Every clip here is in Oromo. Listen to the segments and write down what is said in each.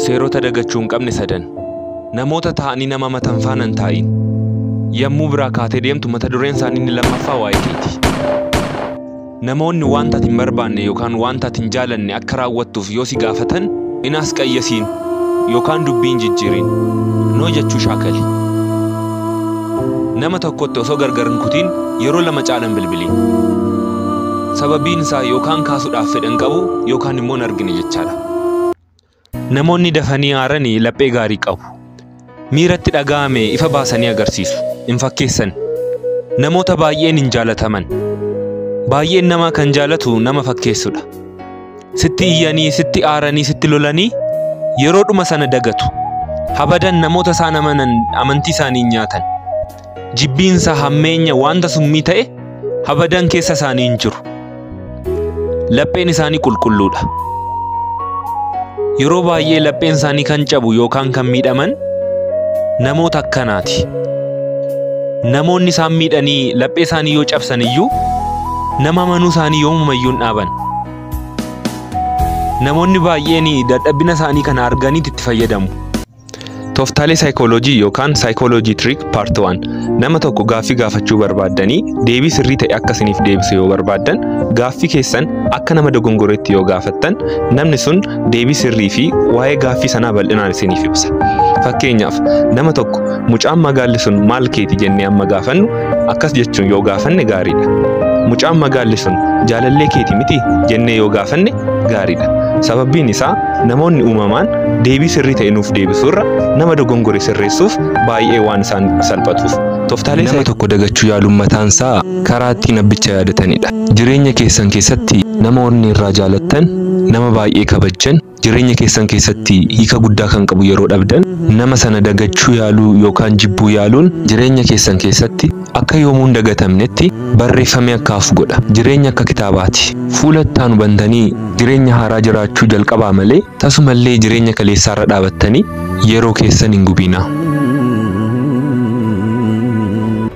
Seerota dagachuun qabne sadan namoota ta'anii nama matan faanan taa'in yommuu biraa kaatee deemtu mata dureen isaanii ni lammaffaa waa'ee keeti. Namoonni wanta ati hin barbaanne yookaan wanta ati hin jaalanne akka raawwattuuf yoo si gaafatan inaas qayyasiin yookaan dubbiin jijjiirin noo jechuu shaakali. Nama tokkotti osoo gargar hin kutiin yeroo lama caalan bilbiliin. Sababiin isaa yookaan kaasuudhaaf fedhan qabu yookaan immoo hin argine jechaadha. Namoonni dafanii aaranii laphee gaarii qabu. Miiratti dhaga'ame ifa baasanii agarsiisu. Hin fakkeessan. Namoota baay'een hin jaalataman. Baay'een nama kan jaalatu nama fakkeessudha. Sitti iyyanii, sitti aaranii, sitti lolanii yeroo dhuma sana dagatu. Habadan namoota isaan amanan amantii isaanii nyaatan. Jibbiinsa hammeenya wanta summii ta'e habadan keessa isaanii hin jiru. Lapheen isaanii qulqulluudha. Yeroo baay'ee lapheen isaanii kan cabu yookaan kan miidhaman namoota akkanaati. Namoonni isaan miidhanii laphee isaanii yoo cabsan iyyuu nama amanuu isaanii yoomumayyuu hin dhaaban. Namoonni baay'een dadhabina isaanii kana arganiitti itti fayyadamu. Tooftaalee saayikooloojii yookaan saayikooloojii trick part 1 nama tokko gaaffii gaafachuu barbaaddanii deebii sirrii ta'e akka isiniif deebisu yoo barbaaddan gaaffii keessan akka nama dogongoreetti yoo gaafattan namni sun deebii sirrii fi waa'ee gaaffii sanaa bal'inaan isiniif ibsa. Fakkeenyaaf nama tokko mucaan magaalli sun maal keeti jennee amma gaafannu akkas jechuun yoo gaafanne gaariidha. Mucaan magaalli sun jaalallee keeti miti jennee yoo gaafanne gaariidha. Sababiin isaa namoonni uumamaan deebii sirrii ta'e nuuf deebisuurra nama dogongore sirreessuuf baay'ee waan isaan salphatuuf. Tooftaalee nama tokko dagachuu yaaluun mataan isaa karaa ittiin abbicha yaadatanidha. Jireenya keessan keessatti namoonni irraa jaalattan, nama baay'ee kabajjan, jireenya keessan keessatti hiika guddaa kan qabu yeroo dhabdan, nama sana dagachuu yaaluu yookaan jibbuu yaaluun jireenya keessan keessatti akka yoomuun dagatamnetti barreeffamee akka hafu godha. Jireenya akka kitaabaati. Fuula itti bantanii jireenya haaraa jiraachuu jalqabaa malee tasumallee jireenya kaleessaarra dhaabattanii yeroo keessan hin gubinaa.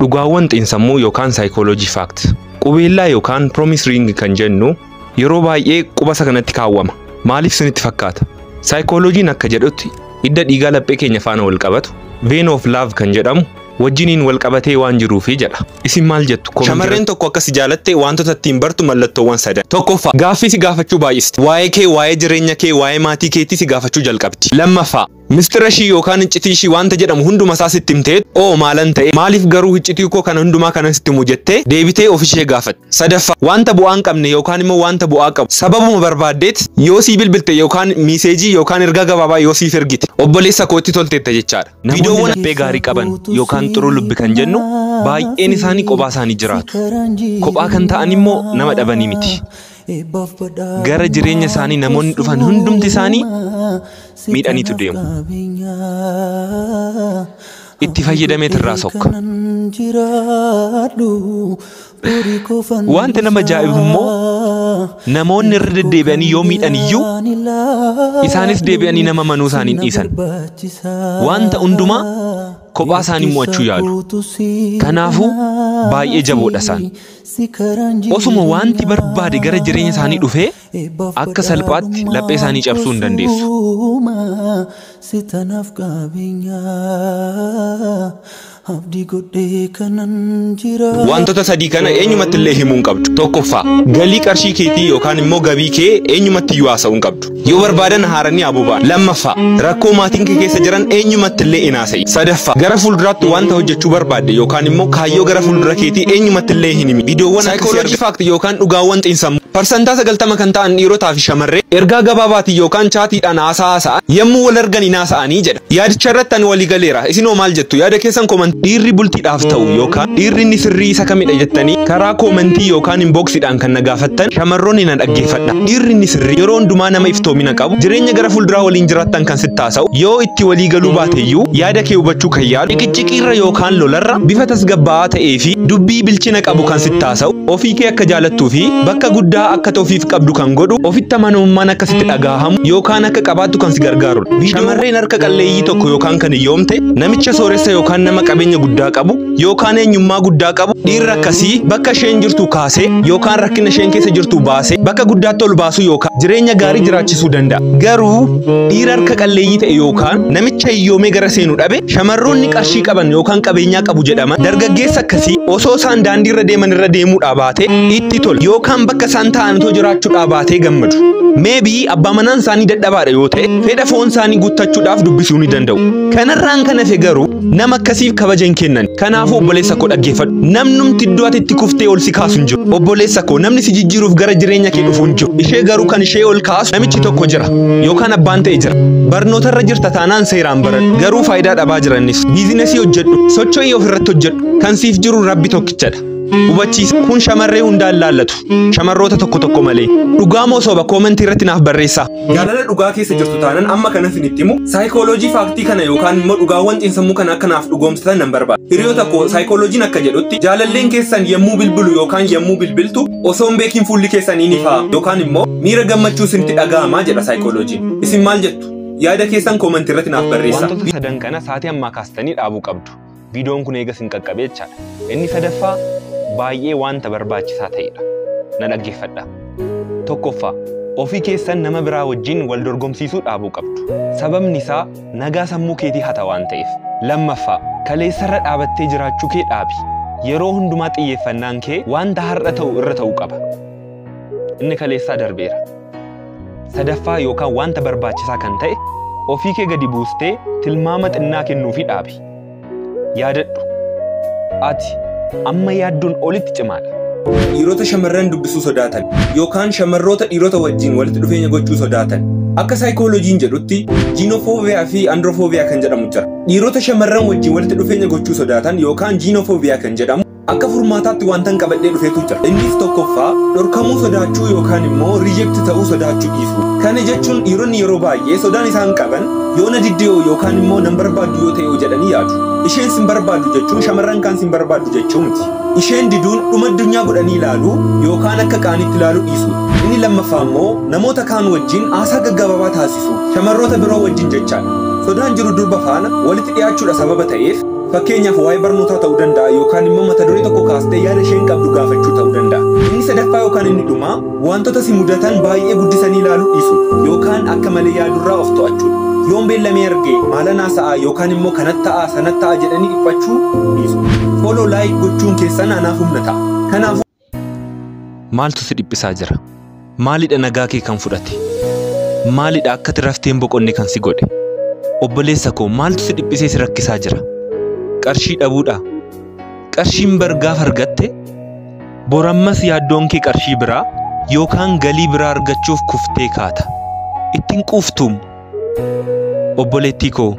Dhugaawwan xiinsammuu yookaan saayikooloojii faakt. Qubeellaa yookaan promise ring kan jennu yeroo baay'ee quba isa kanatti kaawwama. Maaliif isinitti fakkaata? Saayikooloojiin akka jedhutti hidda dhiigaa laphee keenya faana wal qabatu vein of love kan jedhamu wajjiniin wal qabatee waan jiruufi jedha. Isin maal jettu? Shamarreen tokko akkas jaalatte wantoota ittiin bartu mallattoowwan sadan. Tokkoffaa gaaffii si gaafachuu baay'isti. Waa'ee kee, waa'ee jireenya kee, waa'ee maatii keetii si gaafachuu jalqabdi. Lammaffaa mistira ishii yookaan iccitii ishii wanta jedhamu hunduma isaa sitti himtee oo maalan ta'e maaliif garuu iccitii koo kana hundumaa kana sitti himu jettee deebitee ofishee gaafatti. Sadaffaa wanta bu'aa hin qabne yookaan immoo wanta bu'aa qabu sababuma barbaaddeet yoo sii bilbilte yookaan miiseejii yookaan ergaa gabaabaa yoo siif ergite obboleessa kootti tolteetta jechaadha. Viidiyoowwan laphee gaarii qaban yookaan xuruu lubbi kan jennu baay'een isaanii kophaa isaanii jiraatu. Kophaa kan ta'an immoo nama dhabanii miti. Gara jireenya isaanii namoonni dhufan hundumti isaanii miidhaniitu deemu. Itti fayyadameet irraa sokka. Wanti nama ajaa'ibu immoo namoonni irra deddeebi'anii yoo miidhan iyyuu isaanis deebi'anii nama manuu isaanii dhiisan. Wanta hundumaa kophaa isaanii mo'achuu yaalu. Kanaafuu baay'ee jaboodha isaan. Osuma wanti barbaade gara jireenya isaanii dhufee akka salphaatti laphee isaanii cabsuu hin dandeessu. Wantoota sadii kana eenyumatti illee himuu hin qabdu. Tokkoffaa galii qarshii keetii yookaan immoo gabii kee eenyumatti iyyuu haasa'uu hin qabdu. Yoo barbaadan haaranii abuubaan. Lammaffaa rakkoo maatiin kee keessa jiran eenyumatti illee hin haasa'i. Sadaffaa gara fuulduraatti wanta hojjechuu barbaadde yookaan immoo kaayyoo gara fuuldura keetii eenyumatti illee hin himi. Viidiyoowwan saayikooloojii faakti yookaan dhugaawwan xiinsammuu parsantaa 90 kan ta'an dhiirotaa fi shamarree ergaa gabaabaatiin yookaan chaatiidhaan haasa'an yommuu wal arganiin haasa'anii jedha. Yaadicha irratti ani walii galeera. Isinoo maal jettu? Yaada keessan dhiirri bultiidhaaf ta'u yookaan dhiirri inni sirrii isa kamidha jettanii karaa koomentii yookaan inboxiidhaan kan na gaafattan shamarroonni na dhaggeeffadha. Dhiirri inni sirrii yeroo hundumaa nama iftoomina qabu jireenya gara fuulduraa waliin jiraattan kan sitti haasa'u yoo itti walii galuu baateyyuu yaada kee hubachuu kan yaalu ciqiciqiirra yookaan lolarra bifa tasgabbaa'aa ta'ee fi dubbii bilchina qabu kan sitti haasa'u ofii kee akka jaalattuu fi bakka guddaa akka ta'uuf qabdu kan godhu ofitti amanamummaan akka sitti dhagahamu yookaan akka qabaattu kan si gargaarudha. Shamarreen harka qalleeyyii tokko yookaan kan hiyyoomte namicha sooressa yookaan nama qabeenya guddaa qabu yookaan eenyummaa guddaa qabu dhiirri akkasii bakka isheen jirtu kaasee yookaan rakkina isheen keessa jirtu baasee bakka guddaatti ol baasuu yookaan jireenya gaarii jiraachisuu danda'a. Garuu dhiira harka qalleeyyii ta'e yookaan namicha hiyyoomee gara seenu dhabe shamarroonni qarshii qaban yookaan qabeenyaa qabu jedhaman dargaggeessa akkasii osoo isaan daandii irra deeman irra deemuudhaa baatee itti tolu yookaan bakka isaan ta'anitoo jiraachuudhaa baatee gammadu. Maybe abbaa manaan isaanii dadhabaadha yoo ta'e fedha foon isaanii guuttachuudhaaf dubbisuu ni danda'u. Kanarraan kan hafe garuu nama akkasiif kabaja hin kennan. Kanaafuu obboleessa koo dhaggeeffadhu. Namnumti iddoo ati itti kuftee ol si kaasu hin jiru. Obboleessa koo namni si jijjiiruuf gara jireenya kee dhufu hin jiru. Ishee garuu kan ishee ol kaasu namichi tokko jira yookaan abbaan ta'e jira. Barnootarra jirta taanaan seeraan baradhu. Garuu faayidaa dhabaa jiranis. Biizinasii hojjedhu. Socho'ii ofirratti hojjedhu. Kan siif jiru Rabbi tokkichadha. Hubachiisa kun shamarree hundaan laallatu. Shamarroota tokko malee. Dhugaa moo soba koomentii irratti naaf barreessaa. Jaalala dhugaa keessa jirtu taanaan amma kana isinitti himu saayikooloojii faaktii kana yookaan immoo dhugaawwan xiinsammuu kana akka naaf dhugoomsatan nan barbaada. Hiriyoota koo saayikooloojiin akka jedhutti jaalalleen keessan yemmuu bilbilu yookaan yemmuu bilbiltu osoo hin beekin fuulli keessanii ni fa'a yookaan immoo miira gammachuu isinitti dhaga'amaa jedha saayikooloojiin. Isin maal jettu? Yaada keessan koomentii irratti naaf barreessaa. Wantoota sadan kana sa'aatii ammaa kaastanii dhaabuu qabdu. Viidiyoon kun eegas hin qaqqabee jechaadha. Inni sadaffaa baay'ee wanta barbaachisaa ta'edha. Na dhaggeeffadha. Tokkoffaa ofii keessan nama biraa wajjin wal dorgomsiisuu dhaabuu qabdu. Sababni isaa nagaa sammuu keetii hata waan ta'eef. Lammaffaa kaleessarra dhaabattee jiraachuu kee dhaabi. Yeroo hundumaa xiyyeeffannaan kee wanta har'a ta'u irra ta'uu qaba. Inni kaleessaa darbeera. Sadaffaa yookaan wanta barbaachisaa kan ta'e ofii kee gadi buustee tilmaama xinnaa kennuufii dhaabi. Yaadadhu. Ati amma yaadduun olitti cimaadha. Dhiirota shamarran dubbisuu sodaatan yookaan shamarroota dhiirota wajjin walitti dhufeenya gochuu sodaatan. Akka saayikooloojiin jedhutti jiinofoobiyaa fi androfoobiyaa kan jedhamu jira. Dhiirota shamarran wajjin walitti dhufeenya gochuu sodaatan yookaan jiinofoobiyaa kan jedhamu akka furmaataatti wantan qabadhee dhufeetu jira. Innis tokkoffaa dhorkamuu sodaachuu yookaan immoo riijekti ta'uu sodaachuu dhiisuu. Kana jechuun dhiironni yeroo baay'ee sodaan isaan qaban yoo na diddee yookaan immoo nan barbaadu yoo ta'e jedhanii yaadu. Isheen sin barbaadu jechuun shamarran kan sin barbaadu jechuu miti. Isheen diduun dhuma addunyaa godhanii ilaalu yookaan akka qaanitti ilaalu dhiisu. Inni lammaffaa immoo namoota kaan wajjin haasaa gaggabaabaa taasisu. Shamarroota biroo wajjin jechaadha. Sodaan jiru durba faana walitti dhiyaachuudha sababa ta'eef fakkeenyaaf waa'ee barnootaa ta'uu danda'a yookaan immoo mata duree tokko kaastee yaada isheen qabdu gaafachuu ta'uu danda'a. Inni sadaffaa yookaan inni dhumaa wantoota si mudatan baay'ee guddisanii ilaaluu dhiisu yookaan akka malee yaadurraa of to'achuudha. Yoon beellamee argee maala naasa'aa yookaan immoo kanatti ta'a sanatti ta'a jedhanii dhiphachuu dhiisu. Follow like gochuun keessan anaaf humna ta'a. Kanaafuu maaltu si dhiphisaa jira? Maalidha nagaa kee kan fudhate? Maalidha akka tirafteen boqonne kan si godhe? Obboleessa koo maaltu si dhiphisee si rakkisaa jira? Qarshii dhabuudha. Qarshiin bargaaf argatte borammas yaaddoon kee qarshii biraa yookaan galii biraa argachuuf kuftee kaata. Ittiin quuftuum. Obboleettii koo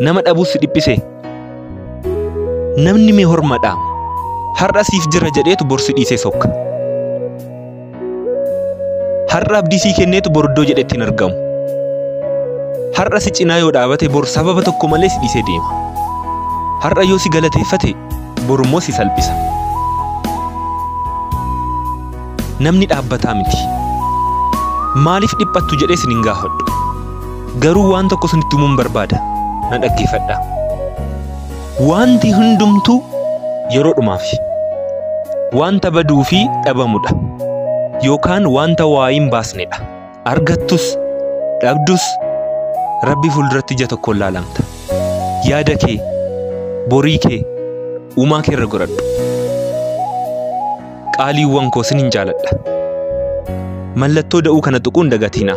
nama dhabuu si dhiphise. Namni mee hormadha. Har'a siif jira jedheetu borsi dhiisee sokka. Har'a abdii sii kenneetu boriddoo jedhetti hin argamu. Har'a si cinaa yoo dhaabate bor sababa tokko malee si dhiisee deema. Har'a yoo si galateeffate borummoo si salphisa. Namni dhaabbataa miti. Maaliif dhiphattu jedhee sin hin gaafadhu. Garuu waan tokko sinitti himuun barbaada. Na dhaggeeffadha. Wanti hundumtuu yeroo dhumaafi. Wanta baduu fi dhabamudha. Yookaan wanta waa hin baasnedha. Argattus dhabdus Rabbi fuulduratti ija tokkoon laalamta. Yaada kee, borii kee, uumaa kee irra godhadhu. Qaaliiwwan koo sin hin jaaladha. Mallattoo da'uu kana tuquun dagatina.